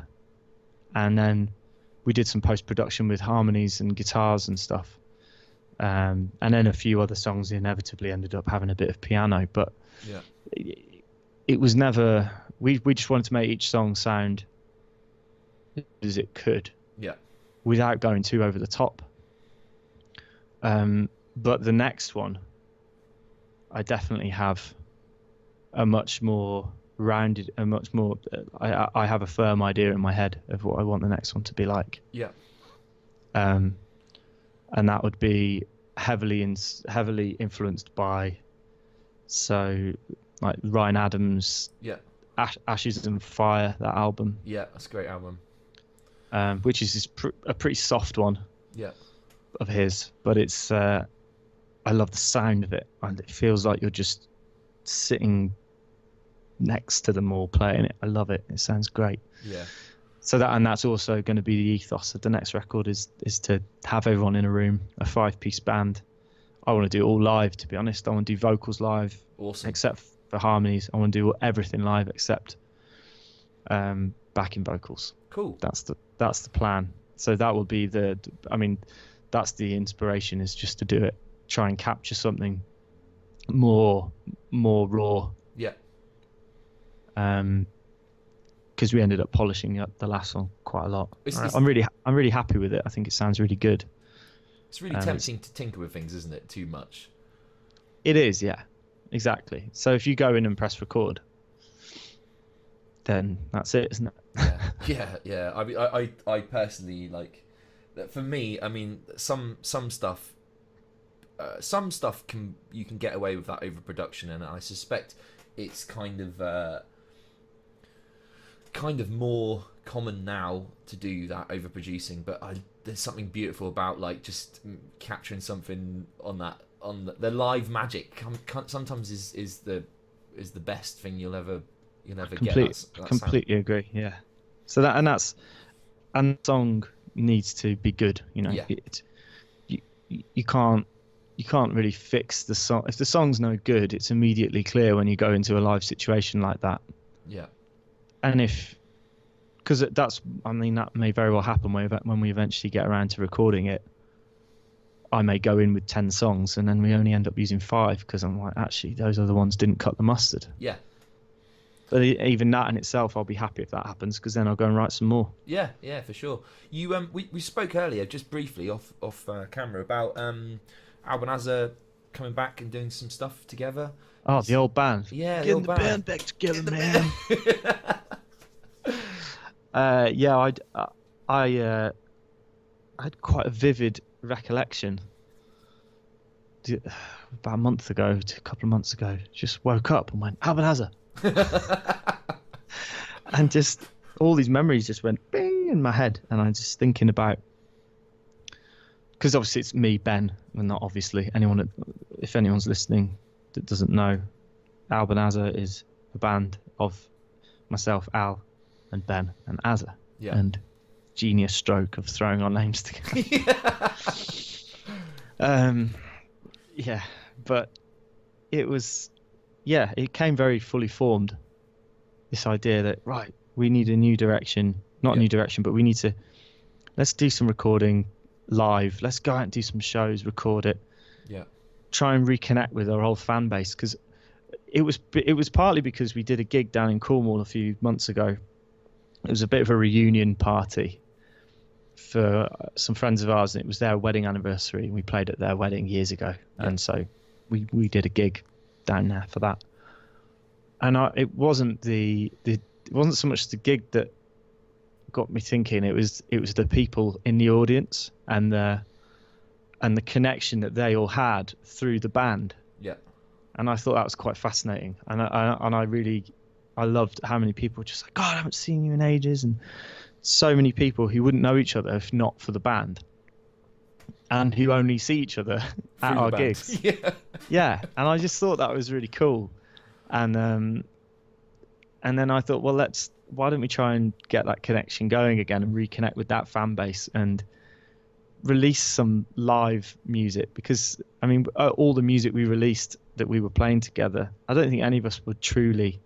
B: and then we did some post-production with harmonies and guitars and stuff, and then a few other songs inevitably ended up having a bit of piano, but
A: yeah,
B: it was never. We just wanted to make each song sound as it could,
A: yeah, without
B: going too over the top. But the next one, I definitely have a much more rounded, I have a firm idea in my head of what I want the next one to be like.
A: Yeah.
B: And that would be heavily influenced by, so like Ryan Adams.
A: Yeah.
B: Ashes and Fire, that album.
A: Yeah, that's a great album.
B: Which is a pretty soft one.
A: Yeah.
B: Of his, but it's I love the sound of it, and it feels like you're just sitting next to them all playing it. I love it. It sounds great.
A: Yeah.
B: So that's also going to be the ethos of the next record is to have everyone in a room, a 5-piece band. I want to do it all live, to be honest. I want to do vocals live.
A: Awesome.
B: Except for harmonies. I want to do everything live except backing vocals.
A: Cool.
B: That's the plan. So that will be that's the inspiration, is just to do it, try and capture something more raw.
A: Yeah.
B: Because we ended up polishing up the last one quite a lot. I'm really happy with it. I think it sounds really good.
A: It's really tempting to tinker with things, isn't it? Too much.
B: It is, yeah, exactly. So if you go in and press record, then that's it, isn't it?
A: Yeah. I personally like. For me, I mean, some stuff you can get away with that overproduction, and I suspect it's kind of more common now to do that overproducing. But there's something beautiful about like just capturing something on the live magic. Sometimes is the best thing you'll ever get.
B: Completely agree. Yeah. So and the song needs to be good,
A: Yeah.
B: You can't really fix the song. If the song's no good, it's immediately clear when you go into a live situation like that.
A: Yeah.
B: And because that may very well happen when we eventually get around to recording it. I may go in with 10 songs and then we only end up using 5 because I'm like, actually those other ones didn't cut the mustard.
A: Yeah.
B: But even that in itself, I'll be happy if that happens, because then I'll go and write some more.
A: Yeah, for sure. You we spoke earlier, just briefly off camera, about Albanazar coming back and doing some stuff together.
B: Oh, the old band.
A: Yeah,
B: getting the band back together, man. Yeah, I had quite a vivid recollection. About a couple of months ago, just woke up and went, Albanazar. And just all these memories just went bing in my head, and I'm just thinking about because obviously it's me, Ben, and not obviously anyone. If anyone's listening that doesn't know, Albanazar is a band of myself, Al, and Ben, and Azza.
A: Yeah.
B: And genius stroke of throwing our names together. Yeah, but it was, yeah, it came very fully formed. This idea that, right, we need a new direction, not a new direction, but let's do some recording live. Let's go out and do some shows, record it.
A: Yeah.
B: Try and reconnect with our old fan base, because it was partly because we did a gig down in Cornwall a few months ago. It was a bit of a reunion party for some friends of ours, and it was their wedding anniversary, and we played at their wedding years ago. And so we did a gig down there for that. And it wasn't it wasn't so much the gig that got me thinking. It was the people in the audience and the connection that they all had through the band.
A: Yeah.
B: And I thought that was quite fascinating. And I loved how many people were just like, God, I haven't seen you in ages, and so many people who wouldn't know each other if not for the band, and who only see each other at our gigs. Yeah. And I just thought that was really cool. And then I thought, well, why don't we try and get that connection going again and reconnect with that fan base and release some live music? Because I mean, all the music we released that we were playing together, I don't think any of us were truly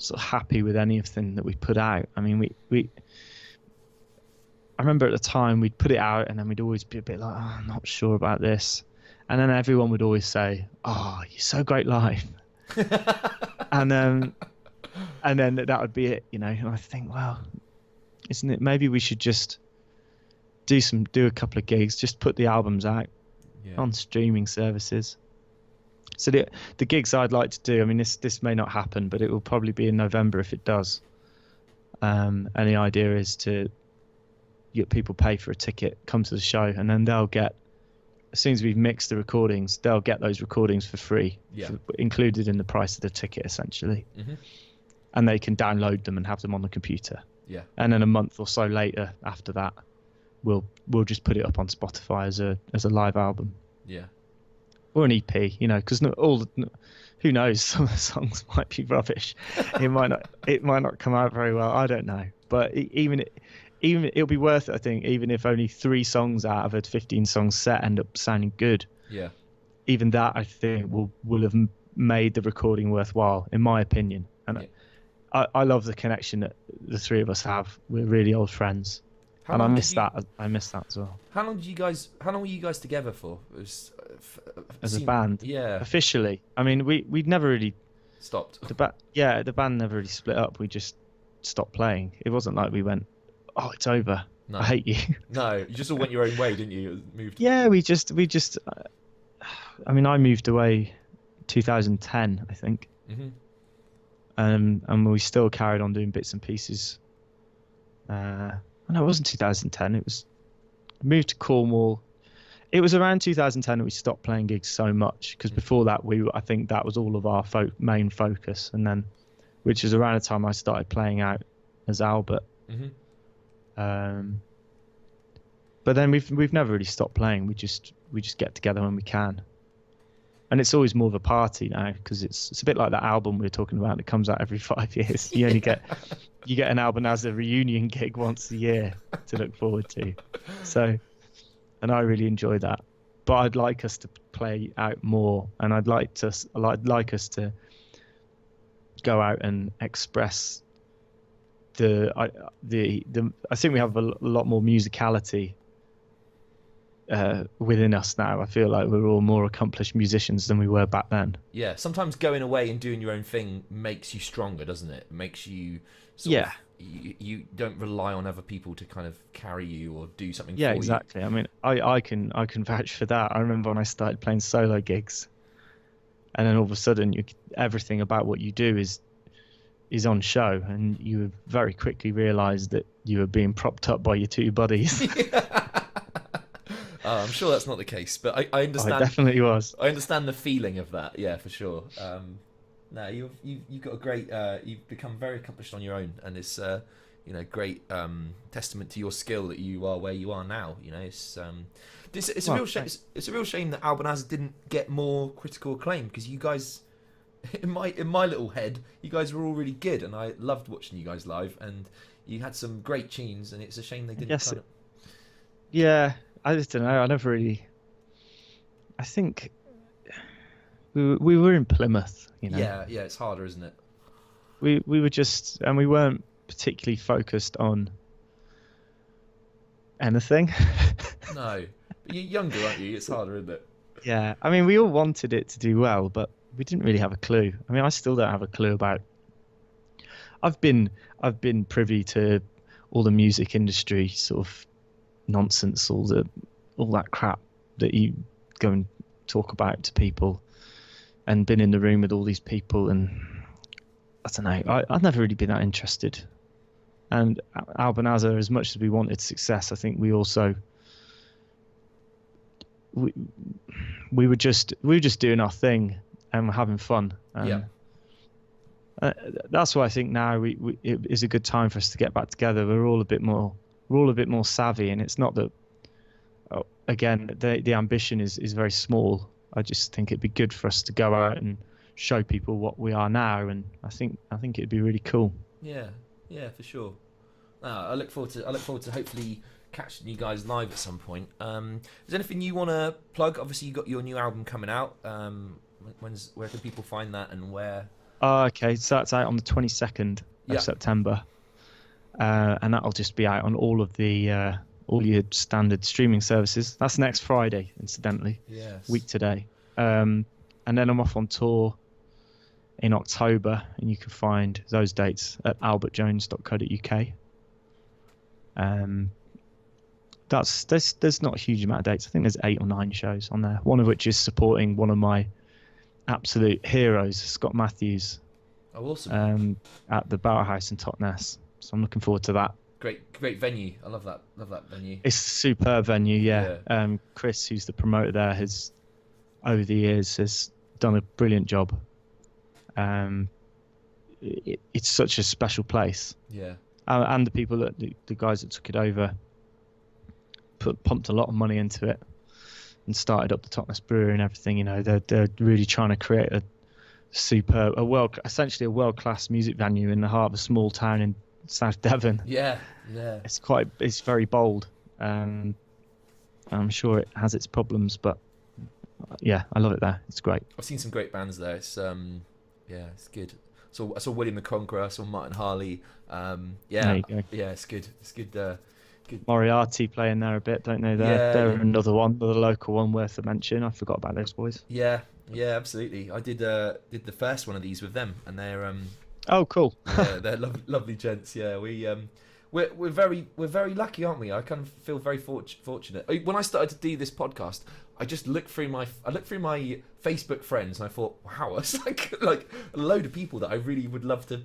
B: sort of happy with anything that we put out. I mean, I remember at the time we'd put it out and then we'd always be a bit like, oh, I'm not sure about this. And then everyone would always say, oh, you're so great live. And then that would be it, you know. And I think, well, isn't it, maybe we should just do a couple of gigs, just put the albums out on streaming services. So the gigs I'd like to do, I mean, this may not happen, but it will probably be in November if it does. And the idea is to get people pay for a ticket, come to the show, and then they'll get, as soon as we've mixed the recordings, they'll get those recordings for free, included in the price of the ticket, essentially. Mm-hmm. And they can download them and have them on the computer. Yeah. And then a month or so later, after that, we'll just put it up on Spotify as a live album. Yeah. Or an EP, you know, because who knows, some of the songs might be rubbish. It might not come out very well. I don't know. But even it'll be worth it, I think, even if only 3 songs out of a 15-song set end up sounding good. Yeah. Even that, I think, will have made the recording worthwhile, in my opinion. And I love the connection that the 3 of us have. We're really old friends. And I miss that as well.
A: How long were you guys together for?
B: As a band?
A: Yeah.
B: Officially. I mean, we'd never really
A: stopped.
B: The band never really split up. We just stopped playing. It wasn't like we went, oh, it's over. No. I hate you.
A: No, you just all went your own way, didn't you? Moved.
B: Yeah, we just. I mean, I moved away 2010, I think. Mm-hmm. And we still carried on doing bits and pieces. No, it wasn't 2010. It was moved to Cornwall. It was around 2010 that we stopped playing gigs so much, because before that I think that was all of our main focus, and then, which is around the time I started playing out as Albert. Mm-hmm. But then we've never really stopped playing. We just get together when we can, and it's always more of a party now, because it's a bit like that album we were talking about that comes out every 5 years. You only get an album as a reunion gig once a year to look forward to. So, and I really enjoy that. But I'd like us to play out more, and I'd like us to go out and express I think we have a lot more musicality within us now. I feel like we're all more accomplished musicians than we were back then.
A: Yeah, sometimes going away and doing your own thing makes you stronger, doesn't it? It makes you you don't rely on other people to kind of carry you or do something for you.
B: Yeah, exactly. I mean, I can vouch for that. I remember when I started playing solo gigs, and then all of a sudden everything about what you do is on show, and you very quickly realised that you were being propped up by your 2 buddies.
A: I'm sure that's not the case, but I understand.
B: It definitely was.
A: I understand the feeling of that. Yeah, for sure. No, you've got a great. You've become very accomplished on your own, and it's great testament to your skill that you are where you are now. It's a
B: Well,
A: real shame.
B: thanks.
A: It's a real shame that Albanaz didn't get more critical acclaim, because you guys, in my little head, you guys were all really good, and I loved watching you guys live, and you had some great tunes, and it's a shame they didn't.
B: Yes, Yeah, I just don't know. I never really. I think we were in Plymouth,
A: Yeah, it's harder, isn't it?
B: We were just, and we weren't particularly focused on anything.
A: No, but you're younger, aren't you? It's harder, isn't it?
B: Yeah, I mean, we all wanted it to do well, but we didn't really have a clue. I mean, I still don't have a clue about. I've been privy to all the music industry sort of nonsense, all that crap that you go and talk about to people, and been in the room with all these people, and I don't know. I've never really been that interested. And Albanaza, as much as we wanted success, I think we also we were just doing our thing and we're having fun.
A: Yeah.
B: That's why I think now it is a good time for us to get back together. We're all a bit more savvy, and it's not that. Again, the ambition is very small. I just think it'd be good for us to go out and show people what we are now, and I think it'd be really cool.
A: Yeah, for sure. I look forward to hopefully catching you guys live at some point. Is there anything you want to plug? Obviously, you got your new album coming out. Where can people find that, and where?
B: Okay, so that's out on the 22nd of September, and that'll just be out on all of the all your standard streaming services. That's next Friday, incidentally.
A: Yes.
B: Week today. And then I'm off on tour in October, and you can find those dates at albertjones.co.uk. There's not a huge amount of dates. I think there's 8 or 9 shows on there. One of which is supporting one of my absolute heroes, Scott Matthews.
A: Oh, awesome.
B: At the Bower House in Totnes. So I'm looking forward to that.
A: Great venue. I love that venue.
B: It's a superb venue, yeah. Chris, who's the promoter there, has over the years has done a brilliant job. It's such a special place.
A: Yeah.
B: And the people the guys that took it over pumped a lot of money into it and started up the Totnes Brewery and everything. They're really trying to create essentially a world-class music venue in the heart of a small town in South Devon.
A: Yeah.
B: It's very bold. I'm sure it has its problems, but yeah, I love it there. It's great.
A: I've seen some great bands there. It's it's good. So I saw William the Conqueror, I saw Martin Harley.
B: There you go.
A: Yeah, it's good. It's good. Good.
B: Moriarty playing there a bit, don't they? They're another local one worth a mention. I forgot about those boys.
A: Yeah, absolutely. I did the first one of these with them, and they're
B: oh, cool.
A: yeah, they're lovely gents. Yeah, we're very lucky, aren't we? I kind of feel very fortunate. When I started to do this podcast, I just looked through my Facebook friends, and I thought, wow, it's like a load of people that I really would love to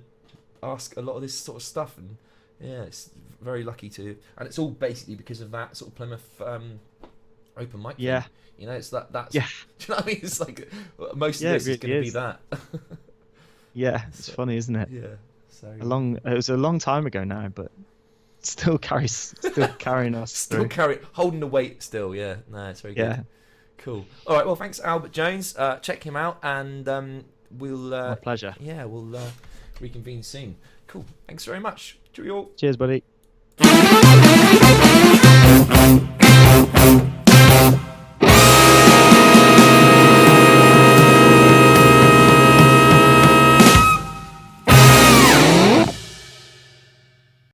A: ask a lot of this sort of stuff, and yeah, it's very lucky to, and it's all basically because of that sort of Plymouth open mic thing.
B: Yeah.
A: It's that's
B: yeah.
A: Do you know what I mean? It's like most of this is going to be that.
B: Yeah, it's funny, isn't it?
A: Yeah. So
B: it was a long time ago now, but still carrying us through.
A: Holding the weight still. Yeah. No, it's very good.
B: Yeah.
A: Cool. All right. Well, thanks, Albert Jones. Check him out, and we'll.
B: My pleasure.
A: Yeah, we'll reconvene soon. Cool. Thanks very much. Cheerio.
B: Cheers, buddy.